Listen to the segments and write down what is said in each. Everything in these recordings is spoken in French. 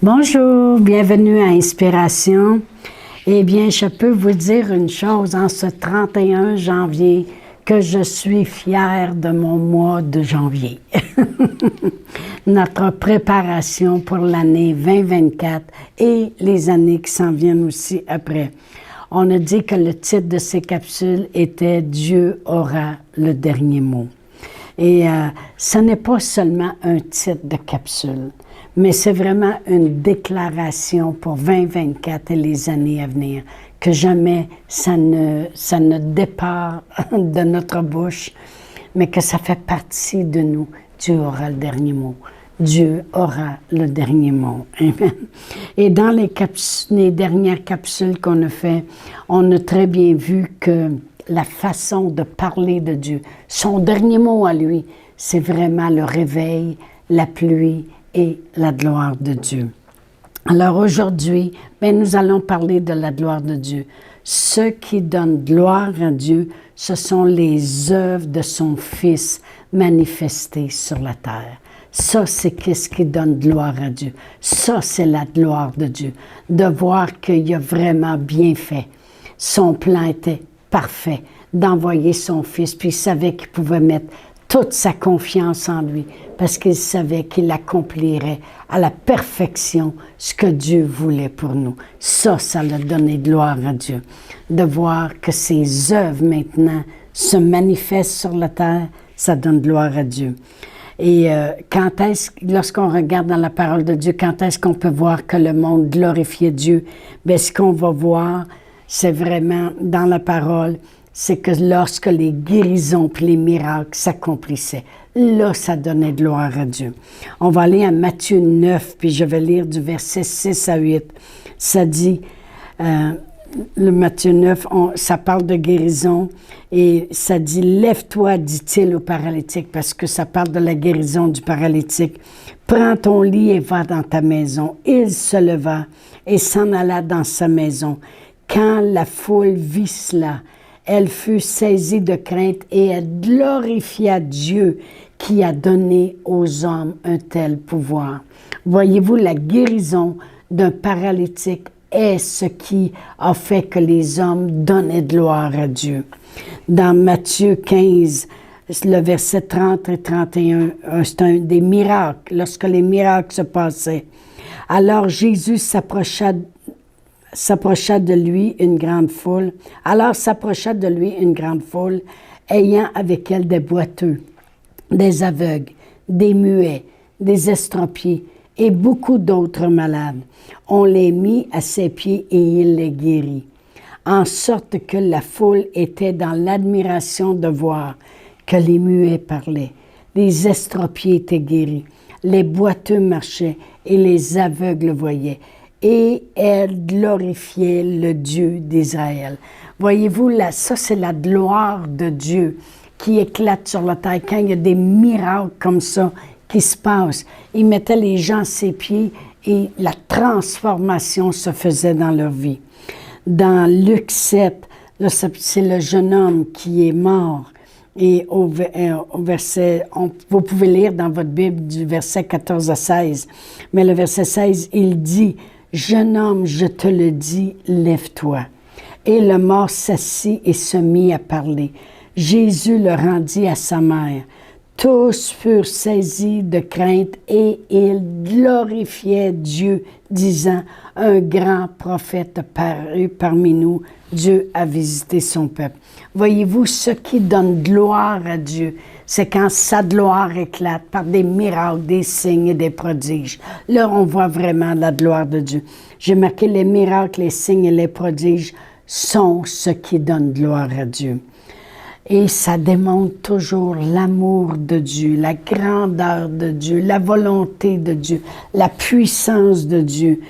Bonjour, bienvenue à Inspiration. Eh bien, je peux vous dire une chose en ce 31 janvier, que je suis fière de mon mois de janvier. Notre préparation pour l'année 2024 et les années qui s'en viennent aussi après. On a dit que le titre de ces capsules était « Dieu aura le dernier mot ». Et ce n'est pas seulement un titre de capsule, mais c'est vraiment une déclaration pour 2024 et les années à venir, que jamais ça ne départ de notre bouche, mais que ça fait partie de nous. Dieu aura le dernier mot. Dieu aura le dernier mot. Amen. Et dans les dernières capsules qu'on a fait, on a très bien vu que la façon de parler de Dieu, son dernier mot à lui, c'est vraiment le réveil, la pluie et la gloire de Dieu. Alors aujourd'hui, nous allons parler de la gloire de Dieu. Ce qui donne gloire à Dieu, ce sont les œuvres de son Fils manifestées sur la terre. Ça, c'est qu'est-ce qui donne gloire à Dieu. Ça, c'est la gloire de Dieu. De voir qu'il a vraiment bien fait. Son plan était parfait d'envoyer son Fils, puis il savait qu'il pouvait mettre toute sa confiance en lui, parce qu'il savait qu'il accomplirait à la perfection ce que Dieu voulait pour nous. Ça a donné gloire à Dieu. De voir que ses œuvres maintenant se manifestent sur la terre, ça donne gloire à Dieu. Et lorsqu'on regarde dans la parole de Dieu, quand est-ce qu'on peut voir que le monde glorifiait Dieu? Bien, ce qu'on va voir, c'est vraiment dans la parole, c'est que lorsque les guérisons et les miracles s'accomplissaient, là, ça donnait gloire à Dieu. On va aller à Matthieu 9, puis je vais lire du verset 6 à 8. Ça dit, le Matthieu 9, ça parle de guérison, et ça dit, « Lève-toi, dit-il au paralytique », parce que ça parle de la guérison du paralytique. « Prends ton lit et va dans ta maison. » Il se leva et s'en alla dans sa maison. Quand la foule vit cela, elle fut saisie de crainte et elle glorifia Dieu qui a donné aux hommes un tel pouvoir. Voyez-vous, la guérison d'un paralytique est ce qui a fait que les hommes donnaient gloire à Dieu. Dans Matthieu 15, le verset 30 et 31, c'est un des miracles, lorsque les miracles se passaient. Alors Jésus s'approcha de lui une grande foule. Alors s'approcha de lui une grande foule, ayant avec elle des boiteux, des aveugles, des muets, des estropiés et beaucoup d'autres malades. On les mit à ses pieds et il les guérit. En sorte que la foule était dans l'admiration de voir que les muets parlaient, les estropiés étaient guéris, les boiteux marchaient et les aveugles voyaient. Et elle glorifiait le Dieu d'Israël. Voyez-vous, ça c'est la gloire de Dieu qui éclate sur la terre. Quand il y a des miracles comme ça qui se passent, il mettait les gens à ses pieds et la transformation se faisait dans leur vie. Dans Luc 7, là, c'est le jeune homme qui est mort. Et au verset, vous pouvez lire dans votre Bible du verset 14 à 16, mais le verset 16, il dit, « Jeune homme, je te le dis, lève-toi. » Et le mort s'assit et se mit à parler. Jésus le rendit à sa mère. Tous furent saisis de crainte et ils glorifiaient Dieu, disant, « Un grand prophète apparu parmi nous, Dieu a visité son peuple. » Voyez-vous, ce qui donne gloire à Dieu, c'est quand sa gloire éclate par des miracles, des signes et des prodiges. Là, on voit vraiment la gloire de Dieu. J'ai marqué les miracles, les signes et les prodiges sont ce qui donne gloire à Dieu. Et ça démontre toujours l'amour de Dieu, la grandeur de Dieu, la volonté de Dieu, la puissance de Dieu.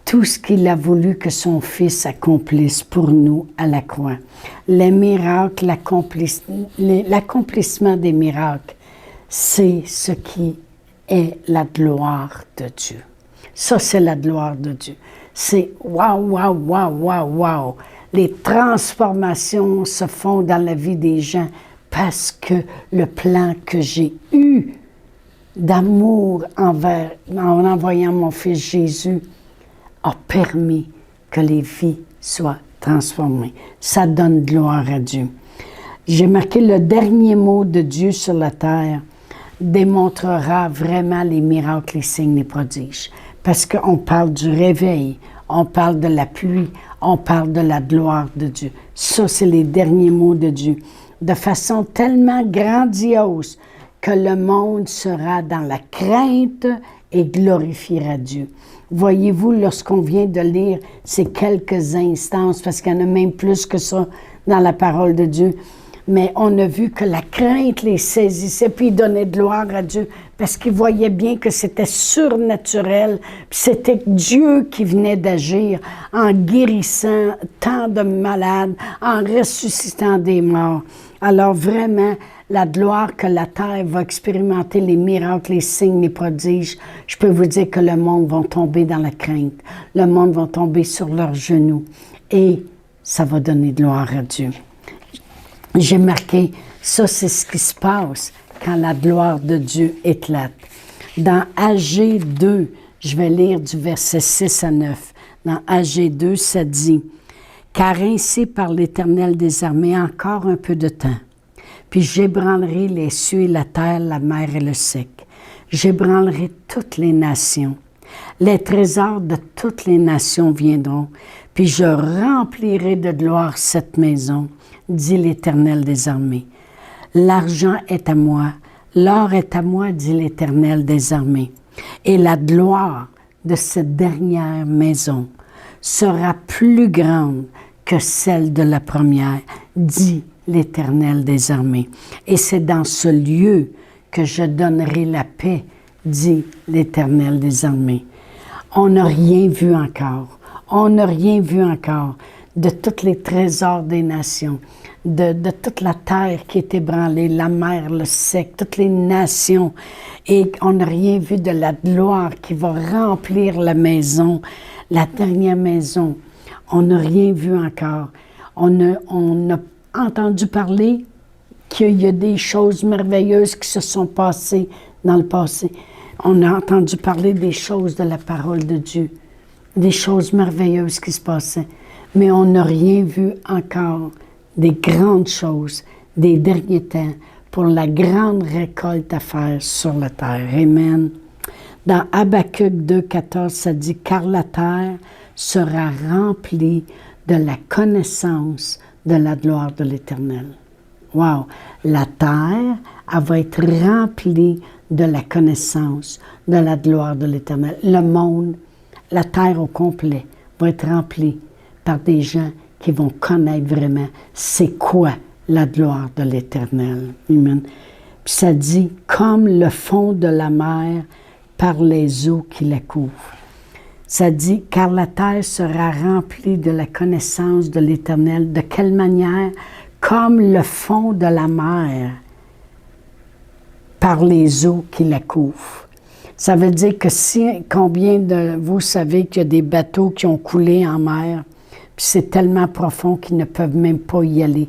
Tout ce qu'il a voulu que son Fils accomplisse pour nous à la croix. Les miracles, l'accomplissement des miracles, c'est ce qui est la gloire de Dieu. Ça, c'est la gloire de Dieu. C'est waouh, waouh, waouh, waouh, waouh. Les transformations se font dans la vie des gens parce que le plan que j'ai eu d'amour en envoyant mon Fils Jésus, a permis que les vies soient transformées. Ça donne gloire à Dieu. J'ai marqué le dernier mot de Dieu sur la terre démontrera vraiment les miracles, les signes, les prodiges. Parce qu'on parle du réveil, on parle de la pluie, on parle de la gloire de Dieu. Ça, c'est les derniers mots de Dieu. De façon tellement grandiose que le monde sera dans la crainte et glorifiera Dieu. Voyez-vous, lorsqu'on vient de lire ces quelques instances, parce qu'il y en a même plus que ça dans la parole de Dieu, mais on a vu que la crainte les saisissait, puis ils donnaient gloire à Dieu, parce qu'ils voyaient bien que c'était surnaturel, puis c'était Dieu qui venait d'agir en guérissant tant de malades, en ressuscitant des morts. Alors vraiment, la gloire que la terre va expérimenter, les miracles, les signes, les prodiges, je peux vous dire que le monde va tomber dans la crainte. Le monde va tomber sur leurs genoux. Et ça va donner gloire à Dieu. J'ai marqué, ça c'est ce qui se passe quand la gloire de Dieu éclate. Dans Agé 2, je vais lire du verset 6 à 9. Dans Agé 2, ça dit, « Car ainsi par l'Éternel des armées encore un peu de temps. Puis j'ébranlerai les cieux et la terre, la mer et le sec. J'ébranlerai toutes les nations. Les trésors de toutes les nations viendront, puis je remplirai de gloire cette maison, dit l'Éternel des armées. L'argent est à moi, l'or est à moi, dit l'Éternel des armées. Et la gloire de cette dernière maison sera plus grande que celle de la première, dit l'Éternel des armées. Et c'est dans ce lieu que je donnerai la paix, dit l'Éternel des armées. On n'a rien vu encore. On n'a rien vu encore de tous les trésors des nations, de toute la terre qui est ébranlée, la mer, le sec, toutes les nations. Et on n'a rien vu de la gloire qui va remplir la maison, la dernière maison. On n'a rien vu encore. On a entendu parler qu'il y a des choses merveilleuses qui se sont passées dans le passé. On a entendu parler des choses de la parole de Dieu, des choses merveilleuses qui se passaient. Mais on n'a rien vu encore des grandes choses des derniers temps pour la grande récolte à faire sur la terre. Amen. Dans Habacuc 2,14, ça dit « Car la terre sera remplie de la connaissance de la gloire de l'Éternel. » Wow! La terre, elle va être remplie de la connaissance de la gloire de l'Éternel. Le monde, la terre au complet, va être remplie par des gens qui vont connaître vraiment c'est quoi la gloire de l'Éternel. Amen. Puis ça dit, comme le fond de la mer par les eaux qui la couvrent. Ça dit, car la terre sera remplie de la connaissance de l'Éternel. De quelle manière? Comme le fond de la mer par les eaux qui la couvrent. Ça veut dire que combien de vous savez qu'il y a des bateaux qui ont coulé en mer, puis c'est tellement profond qu'ils ne peuvent même pas y aller.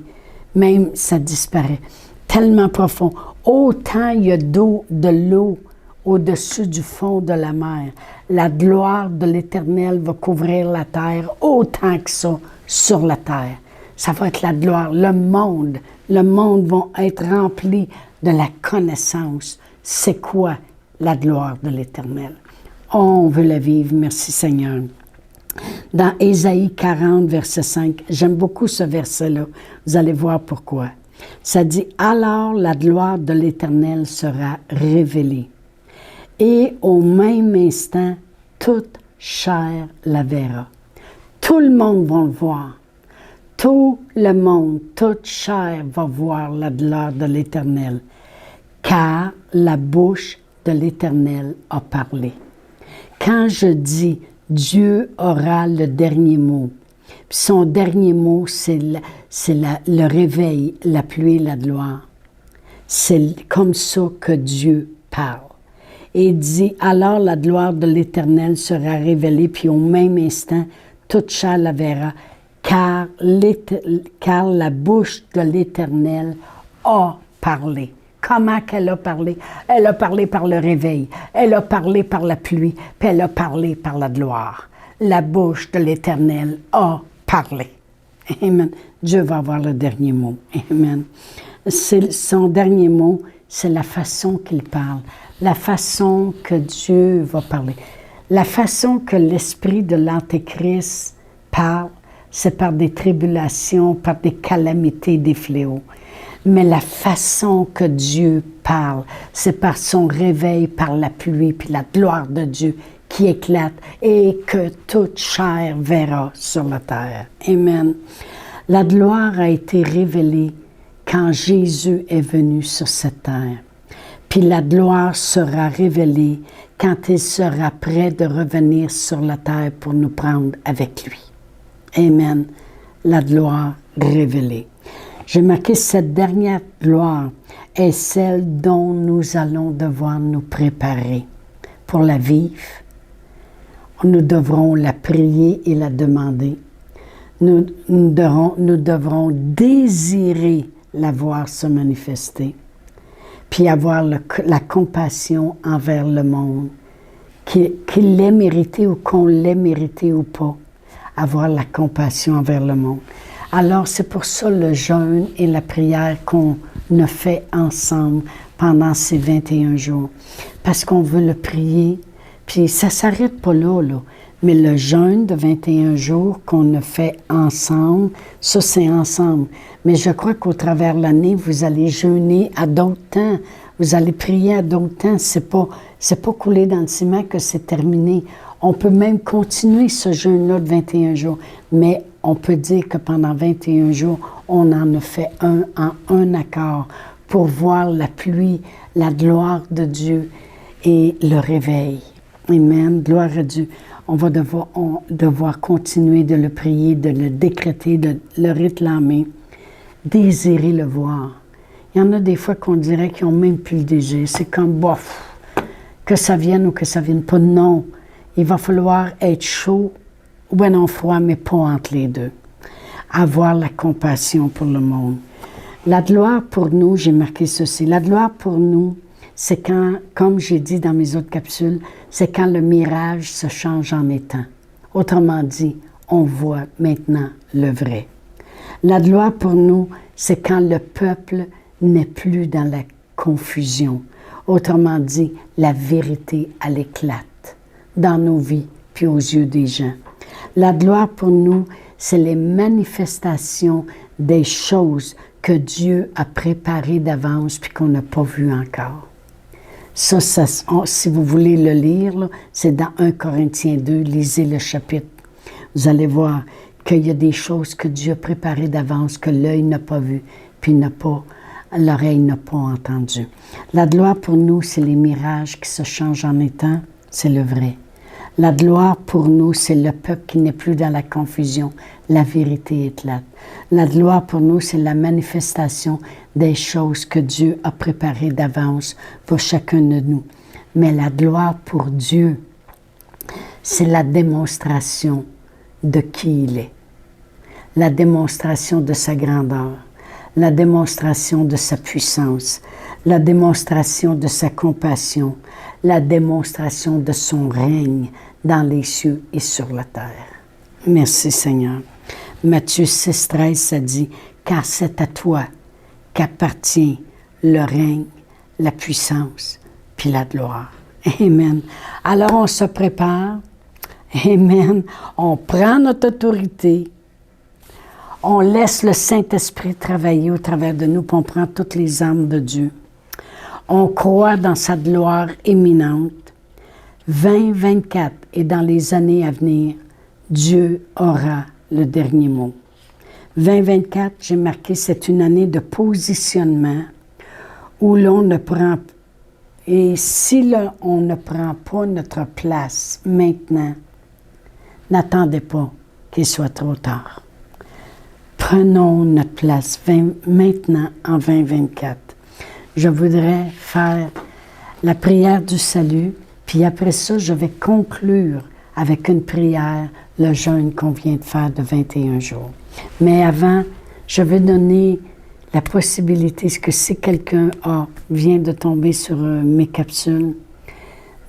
Même ça disparaît. Tellement profond. Autant il y a de l'eau au-dessus du fond de la mer. La gloire de l'Éternel va couvrir la terre autant que ça sur la terre. Ça va être la gloire. Le monde va être rempli de la connaissance. C'est quoi la gloire de l'Éternel? Oh, on veut la vivre. Merci Seigneur. Dans Ésaïe 40, verset 5, j'aime beaucoup ce verset-là. Vous allez voir pourquoi. Ça dit, « Alors la gloire de l'Éternel sera révélée, et au même instant, toute chair la verra. » Tout le monde va le voir. Tout le monde, toute chair va voir la gloire de l'Éternel, car la bouche de l'Éternel a parlé. Quand je dis Dieu aura le dernier mot, puis son dernier mot, c'est le réveil, la pluie, la gloire. C'est comme ça que Dieu parle. Et il dit, alors la gloire de l'Éternel sera révélée, puis au même instant, toute chair la verra, car la bouche de l'Éternel a parlé. Comment qu'elle a parlé? Elle a parlé par le réveil, elle a parlé par la pluie, puis elle a parlé par la gloire. La bouche de l'Éternel a parlé. Amen. Dieu va avoir le dernier mot. Amen. Son dernier mot, c'est la façon qu'il parle, la façon que Dieu va parler. La façon que l'esprit de l'Antéchrist parle, c'est par des tribulations, par des calamités, des fléaux. Mais la façon que Dieu parle, c'est par son réveil, par la pluie, puis la gloire de Dieu qui éclate et que toute chair verra sur la terre. Amen. La gloire a été révélée quand Jésus est venu sur cette terre. Puis la gloire sera révélée quand il sera prêt de revenir sur la terre pour nous prendre avec lui. Amen. La gloire révélée. J'ai marqué cette dernière gloire est celle dont nous allons devoir nous préparer pour la vivre. Nous devrons la prier et la demander. Nous devrons désirer la voir se manifester, puis avoir la compassion envers le monde, qu'il l'ait mérité ou qu'on l'ait mérité ou pas, avoir la compassion envers le monde. Alors, c'est pour ça le jeûne et la prière qu'on a fait ensemble pendant ces 21 jours. Parce qu'on veut le prier, puis ça ne s'arrête pas là. Mais le jeûne de 21 jours qu'on a fait ensemble, ça c'est ensemble. Mais je crois qu'au travers de l'année, vous allez jeûner à d'autres temps. Vous allez prier à d'autres temps. C'est pas coulé dans le ciment que c'est terminé. On peut même continuer ce jeûne-là de 21 jours. Mais on peut dire que pendant 21 jours, on en a fait un accord pour voir la pluie, la gloire de Dieu et le réveil. Amen. Gloire à Dieu. On va devoir continuer de le prier, de le décréter, de le réclamer, désirer le voir. Il y en a des fois qu'on dirait qu'ils n'ont même plus le désir. C'est comme, bof, que ça vienne ou que ça vienne pas. Non, il va falloir être chaud ou bien non froid, mais pas entre les deux. Avoir la compassion pour le monde. La gloire pour nous, j'ai marqué ceci, la gloire pour nous, c'est quand, comme j'ai dit dans mes autres capsules, c'est quand le mirage se change en étang. Autrement dit, on voit maintenant le vrai. La gloire pour nous, c'est quand le peuple n'est plus dans la confusion. Autrement dit, la vérité, elle éclate dans nos vies puis aux yeux des gens. La gloire pour nous, c'est les manifestations des choses que Dieu a préparées d'avance puis qu'on n'a pas vues encore. Ça, si vous voulez le lire, c'est dans 1 Corinthiens 2, lisez le chapitre. Vous allez voir qu'il y a des choses que Dieu a préparées d'avance, que l'œil n'a pas vu, puis l'oreille n'a pas entendu. La gloire pour nous, c'est les mirages qui se changent en étang, c'est le vrai. La gloire pour nous, c'est le peuple qui n'est plus dans la confusion. La vérité éclate. La gloire pour nous, c'est la manifestation des choses que Dieu a préparées d'avance pour chacun de nous. Mais la gloire pour Dieu, c'est la démonstration de qui il est. La démonstration de sa grandeur. La démonstration de sa puissance. La démonstration de sa compassion. La démonstration de son règne dans les cieux et sur la terre. Merci Seigneur. Matthieu 6, 13, ça dit, « Car c'est à toi qu'appartient le règne, la puissance, puis la gloire. » Amen. Alors on se prépare. Amen. On prend notre autorité. On laisse le Saint-Esprit travailler au travers de nous, puis on prend toutes les armes de Dieu. On croit dans sa gloire éminente. 2024 et dans les années à venir, Dieu aura le dernier mot. 2024, j'ai marqué, c'est une année de positionnement où l'on ne prend... Et si on ne prend pas notre place maintenant, n'attendez pas qu'il soit trop tard. Prenons notre place maintenant en 2024. Je voudrais faire la prière du salut, puis après ça, je vais conclure avec une prière, le jeûne qu'on vient de faire de 21 jours. Mais avant, je vais donner la possibilité, est-ce que si quelqu'un vient de tomber sur mes capsules,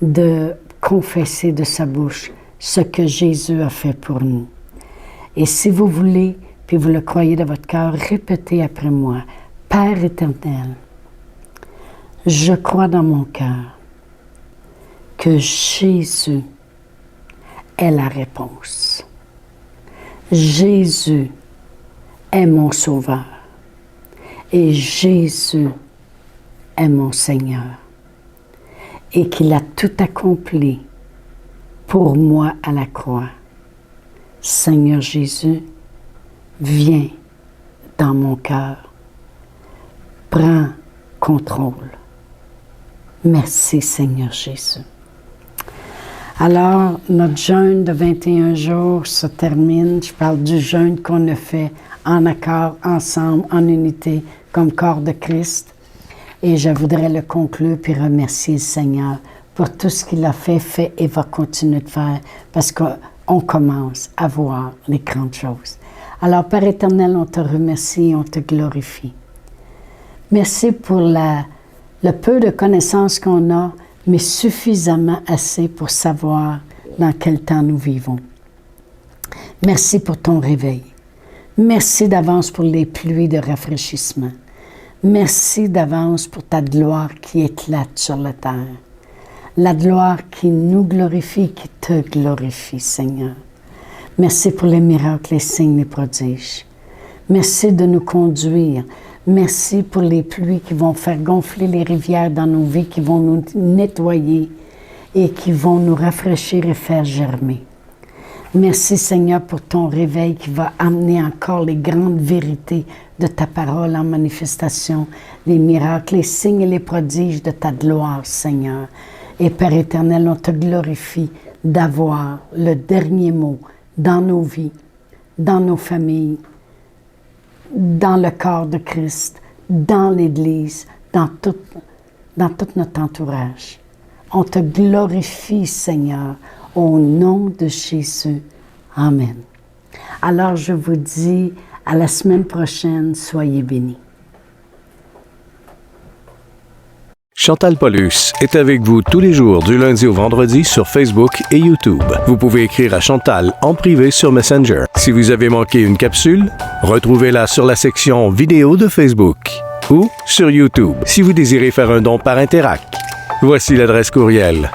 de confesser de sa bouche ce que Jésus a fait pour nous. Et si vous voulez, puis vous le croyez de votre cœur, répétez après moi. Père éternel, je crois dans mon cœur que Jésus est la réponse. Jésus est mon sauveur. Et Jésus est mon Seigneur. Et qu'il a tout accompli pour moi à la croix. Seigneur Jésus, viens dans mon cœur. Prends contrôle. Merci Seigneur Jésus. Alors, notre jeûne de 21 jours se termine. Je parle du jeûne qu'on a fait en accord, ensemble, en unité, comme corps de Christ. Et je voudrais le conclure puis remercier le Seigneur pour tout ce qu'il a fait et va continuer de faire, parce qu'on commence à voir les grandes choses. Alors, Père éternel, on te remercie et on te glorifie. Merci pour le peu de connaissances qu'on a, mais suffisamment assez pour savoir dans quel temps nous vivons. Merci pour ton réveil. Merci d'avance pour les pluies de rafraîchissement. Merci d'avance pour ta gloire qui éclate sur la terre. La gloire qui nous glorifie, qui te glorifie, Seigneur. Merci pour les miracles, les signes, les prodiges. Merci de nous conduire. Merci pour les pluies qui vont faire gonfler les rivières dans nos vies, qui vont nous nettoyer et qui vont nous rafraîchir et faire germer. Merci Seigneur pour ton réveil qui va amener encore les grandes vérités de ta parole en manifestation, les miracles, les signes et les prodiges de ta gloire, Seigneur. Et Père éternel, on te glorifie d'avoir le dernier mot dans nos vies, dans nos familles, dans le corps de Christ, dans l'Église, dans tout notre entourage. On te glorifie, Seigneur, au nom de Jésus. Amen. Alors, je vous dis à la semaine prochaine, soyez bénis. Chantal Paulus est avec vous tous les jours du lundi au vendredi sur Facebook et YouTube. Vous pouvez écrire à Chantal en privé sur Messenger. Si vous avez manqué une capsule, retrouvez-la sur la section vidéo de Facebook ou sur YouTube si vous désirez faire un don par Interac. Voici l'adresse courriel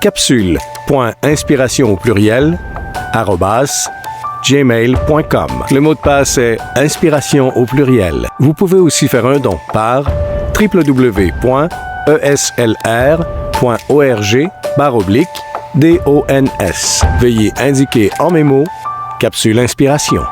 capsule.inspiration au pluriel @gmail.com. Le mot de passe est inspiration au pluriel. Vous pouvez aussi faire un don par www.eslr.org/dons. Veuillez indiquer en mémo Capsule Inspiration.